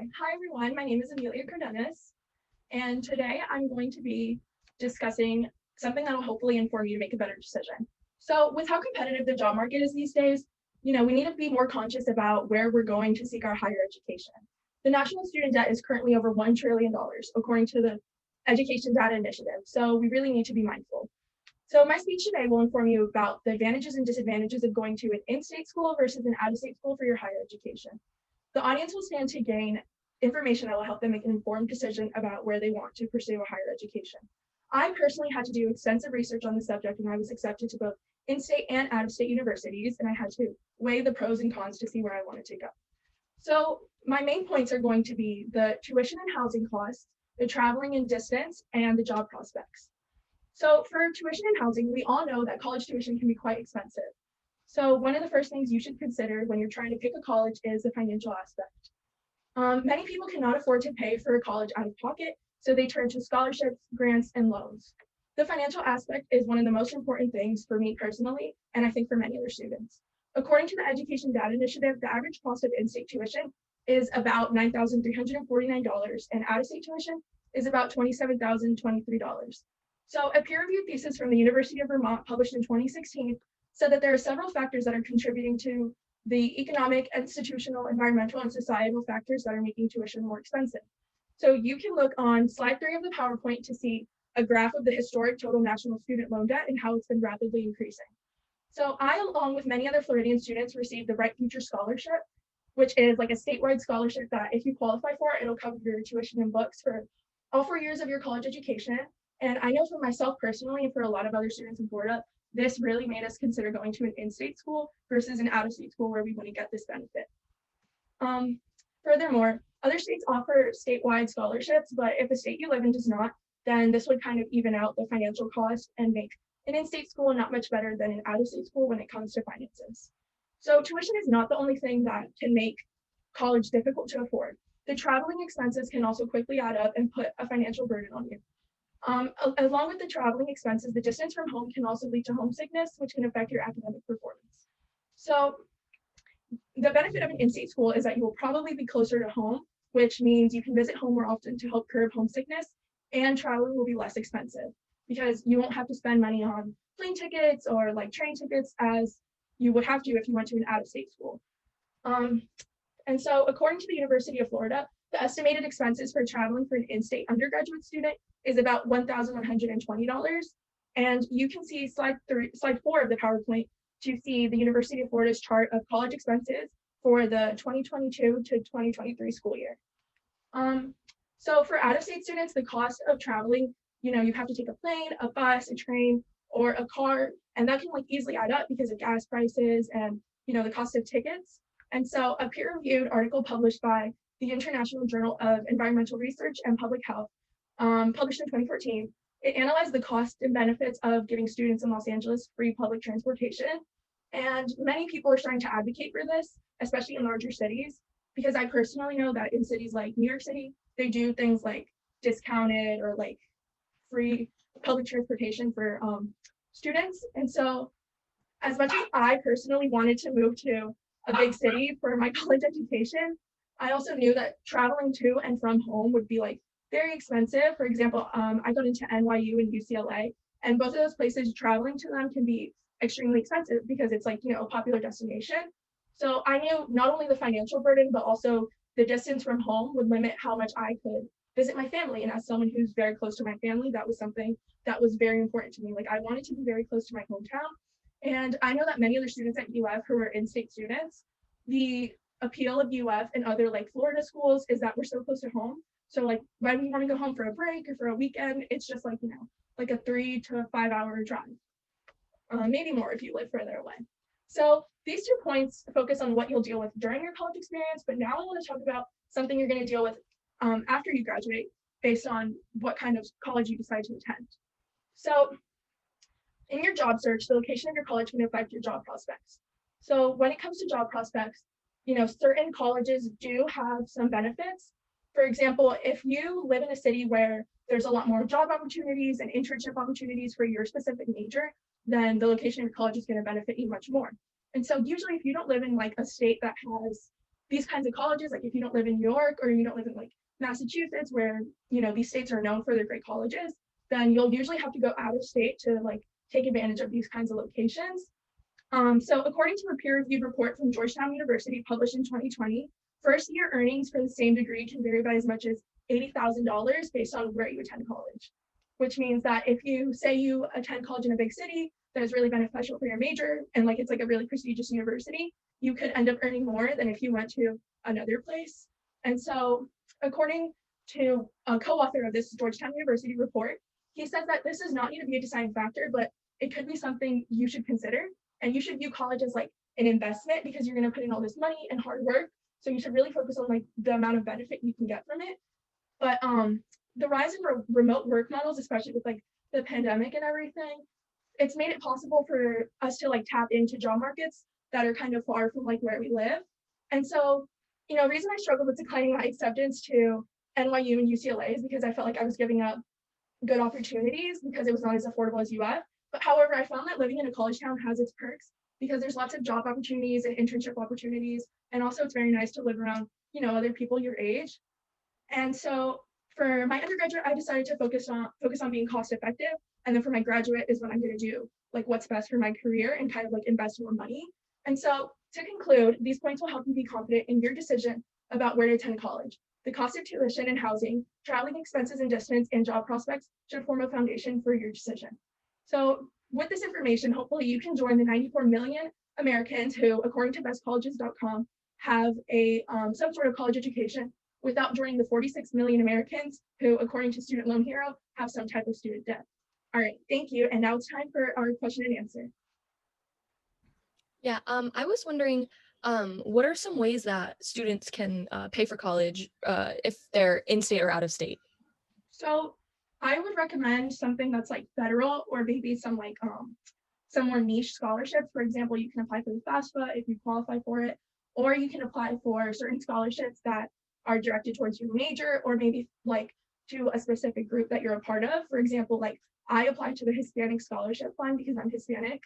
Okay, hi everyone. My name is Emilia Cardenas, and today I'm going to be discussing something that will hopefully inform you to make a better decision. So, with how competitive the job market is these days, we need to be more conscious about where we're going to seek our higher education. The national student debt is currently over $1 trillion, according to the Education Data Initiative. So, we really need to be mindful. So, my speech today will inform you about the advantages and disadvantages of going to an in-state school versus an out-of-state school for your higher education. The audience will stand to gain information that will help them make an informed decision about where they want to pursue a higher education. I personally had to do extensive research on the subject, and I was accepted to both in-state and out-of-state universities, and I had to weigh the pros and cons to see where I wanted to go. So my main points are going to be the tuition and housing costs, the traveling and distance, and the job prospects. So for tuition and housing, we all know that college tuition can be quite expensive. So one of the first things you should consider when you're trying to pick a college is the financial aspect. Many people cannot afford to pay for a college out of pocket, so they turn to scholarships, grants, and loans. The financial aspect is one of the most important things for me personally, and I think for many other students. According to the Education Data Initiative, the average cost of in-state tuition is about $9,349, and out-of-state tuition is about $27,023. So a peer-reviewed thesis from the University of Vermont published in 2016 said that there are several factors that are contributing to the economic, institutional, environmental, and societal factors that are making tuition more expensive. So you can look on slide 3 of the PowerPoint to see a graph of the historic total national student loan debt and how it's been rapidly increasing. So I, along with many other Floridian students, received the Bright Future Scholarship, which is like a statewide scholarship that if you qualify for, it'll cover your tuition and books for all 4 years of your college education. And I know for myself personally, and for a lot of other students in Florida, this really made us consider going to an in-state school versus an out-of-state school where we wouldn't get this benefit. Furthermore, other states offer statewide scholarships, but if the state you live in does not, then this would kind of even out the financial cost and make an in-state school not much better than an out-of-state school when it comes to finances. So tuition is not the only thing that can make college difficult to afford. The traveling expenses can also quickly add up and put a financial burden on you. Along with the traveling expenses, the distance from home can also lead to homesickness, which can affect your academic performance. So the benefit of an in-state school is that you will probably be closer to home, which means you can visit home more often to help curb homesickness, and traveling will be less expensive because you won't have to spend money on plane tickets or like train tickets as you would have to if you went to an out-of-state school. And so according to the University of Florida, the estimated expenses for traveling for an in-state undergraduate student is about $1,120. And you can see slide 4 of the PowerPoint to see the University of Florida's chart of college expenses for the 2022 to 2023 school year. So for out-of-state students, the cost of traveling, you have to take a plane, a bus, a train, or a car, and that can like easily add up because of gas prices and the cost of tickets. And so a peer-reviewed article published by the International Journal of Environmental Research and Public Health, published in 2014, it analyzed the costs and benefits of giving students in Los Angeles free public transportation. And many people are starting to advocate for this, especially in larger cities, because I personally know that in cities like New York City, they do things like discounted or like free public transportation for students. And so as much as I personally wanted to move to a big city for my college education, I also knew that traveling to and from home would be like very expensive. For example, I got into NYU and UCLA, and both of those places, traveling to them can be extremely expensive because it's like, a popular destination. So I knew not only the financial burden, but also the distance from home would limit how much I could visit my family. And as someone who's very close to my family, that was something that was very important to me. Like I wanted to be very close to my hometown. And I know that many other students at UF who are in-state students, the appeal of UF and other like Florida schools is that we're so close to home. So like when we want to go home for a break or for a weekend, it's just like, like a 3 to 5 hour drive, maybe more if you live further away. So these 2 points focus on what you'll deal with during your college experience, but now I want to talk about something you're going to deal with after you graduate based on what kind of college you decide to attend. So in your job search, the location of your college can affect your job prospects. So when it comes to job prospects, certain colleges do have some benefits. For example, if you live in a city where there's a lot more job opportunities and internship opportunities for your specific major, then the location of your college is going to benefit you much more. And so usually if you don't live in like a state that has these kinds of colleges, like if you don't live in New York or you don't live in like Massachusetts, where these states are known for their great colleges, then you'll usually have to go out of state to like take advantage of these kinds of locations. So according to a peer-reviewed report from Georgetown University published in 2020, first-year earnings for the same degree can vary by as much as $80,000 based on where you attend college, which means that if you say you attend college in a big city that is really beneficial for your major and like it's like a really prestigious university, you could end up earning more than if you went to another place. And so according to a co-author of this Georgetown University report, he says that this does not need to be a deciding factor, but it could be something you should consider. And you should view college as like an investment because you're going to put in all this money and hard work. So you should really focus on like the amount of benefit you can get from it. But the rise in remote work models, especially with like the pandemic and everything, it's made it possible for us to like tap into job markets that are kind of far from like where we live. And so, reason I struggled with declining my acceptance to NYU and UCLA is because I felt like I was giving up good opportunities because it was not as affordable as UF. But however, I found that living in a college town has its perks because there's lots of job opportunities and internship opportunities. And also it's very nice to live around, other people your age. And so for my undergraduate, I decided to focus on being cost effective. And then for my graduate is what I'm going to do, like what's best for my career and kind of like invest more money. And so to conclude, these points will help you be confident in your decision about where to attend college. The cost of tuition and housing, traveling expenses and distance, and job prospects should form a foundation for your decision. So with this information, hopefully you can join the 94 million Americans who, according to bestcolleges.com, have a some sort of college education without joining the 46 million Americans who, according to Student Loan Hero, have some type of student debt. All right, thank you. And now it's time for our question and answer. Yeah, I was wondering, what are some ways that students can pay for college if they're in state or out of state? So I would recommend something that's like federal or maybe some more niche scholarships. For example, you can apply for the FAFSA if you qualify for it, or you can apply for certain scholarships that are directed towards your major or maybe like to a specific group that you're a part of. For example, like I applied to the Hispanic Scholarship Fund because I'm Hispanic.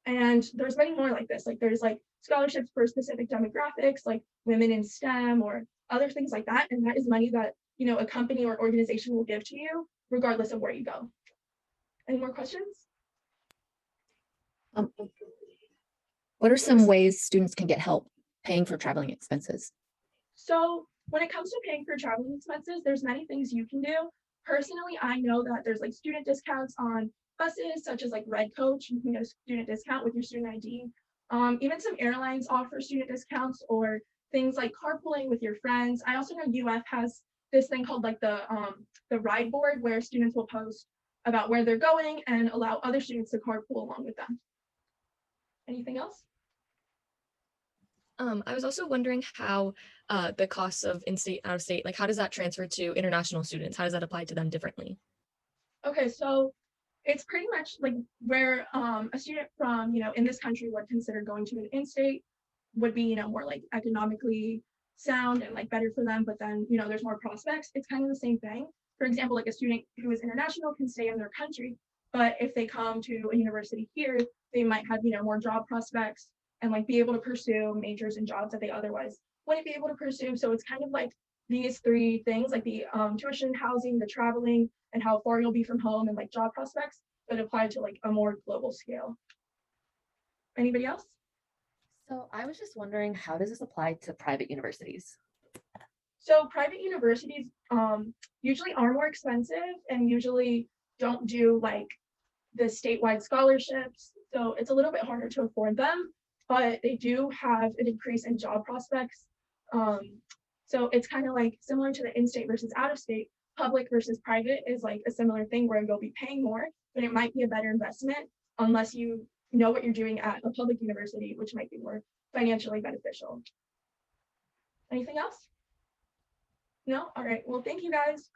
And there's many more like this. Like there's like scholarships for specific demographics, like women in STEM or other things like that. And that is money that, a company or organization will give to you regardless of where you go. Any more questions? What are some ways students can get help paying for traveling expenses? So when it comes to paying for traveling expenses, there's many things you can do. Personally, I know that there's like student discounts on buses, such as like Red Coach. You can get a student discount with your student ID. Even some airlines offer student discounts or things like carpooling with your friends. I also know UF has this thing called like the ride board where students will post about where they're going and allow other students to carpool along with them. Anything else? I was also wondering how the costs of in-state, out-of-state, like how does that transfer to international students? How does that apply to them differently? Okay, so it's pretty much like where a student from, in this country would consider going to an in-state would be, more like economically sound and like better for them, but then, there's more prospects. It's kind of the same thing. For example, like a student who is international can stay in their country, but if they come to a university here, they might have, more job prospects and like be able to pursue majors and jobs that they otherwise wouldn't be able to pursue. So it's kind of like these three things, like the tuition, housing, the traveling, and how far you'll be from home and like job prospects, but applied to like a more global scale. Anybody else? So I was just wondering, how does this apply to private universities? So private universities usually are more expensive and usually don't do like the statewide scholarships. So it's a little bit harder to afford them, but they do have an increase in job prospects. So it's kind of like similar to the in-state versus out-of-state. Public versus private is like a similar thing where you'll be paying more, but it might be a better investment unless you know what you're doing at a public university, which might be more financially beneficial. Anything else? No? All right. Well, thank you guys.